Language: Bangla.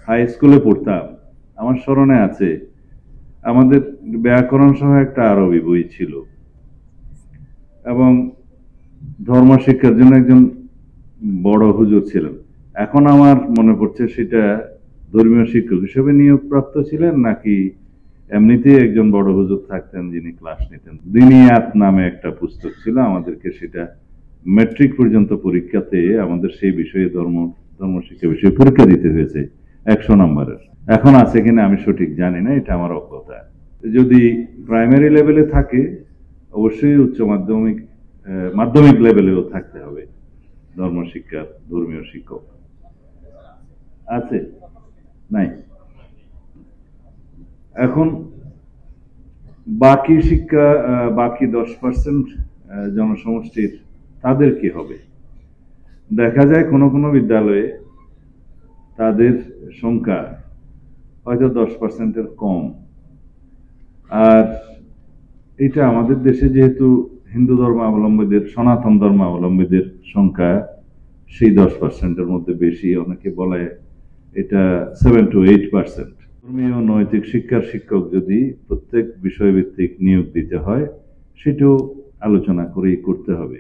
হাই স্কুলে পড়তাম, আমার স্মরণে আছে আমাদের ব্যাকরণ সহ একটা আরবি বই ছিল এবং ধর্ম শিক্ষার জন্য একজন বড় হুজুর ছিলেন। এখন আমার মনে পড়ছে সেটা ধর্মীয় শিক্ষক হিসেবে নিয়োগপ্রাপ্ত ছিলেন নাকি এমনিতেই একজন বড় হুজুর থাকতেন যিনি ক্লাস নিতেন। দিনিয়াত নামে একটা পুস্তক ছিল, আমাদেরকে সেটা ম্যাট্রিক পর্যন্ত পরীক্ষাতে আমাদের সেই বিষয়ে ধর্ম শিক্ষা বিষয়ে পরীক্ষা দিতে হয়েছে 100 নম্বরের। এখন আছে কিনা আমি সঠিক জানি না, এটা আমার অজ্ঞতা। যদি প্রাইমারি লেভেলে থাকে অবশ্যই উচ্চ মাধ্যমিক লেভেলেও থাকতে হবে ধর্মশিক্ষার ধর্মীয় শিক্ষক। আছে? নাই। এখন বাকি শিক্ষা, বাকি 10% জনসমষ্টির তাদের কি হবে? দেখা যায় কোনো কোনো বিদ্যালয়ে তাদের সংখ্যা হয়তো 10%-এর কম। আর এটা আমাদের দেশে যেহেতু হিন্দু ধর্মাবলম্বীদের, সনাতন ধর্মাবলম্বীদের সংখ্যা সেই 10%-এর মধ্যে বেশি, অনেকে বলে এটা 7 to 8%। ধর্মীয় নৈতিক শিক্ষার শিক্ষক যদি প্রত্যেক বিষয়ভিত্তিক নিয়োগ দিতে হয়, সেটাও আলোচনা করেই করতে হবে।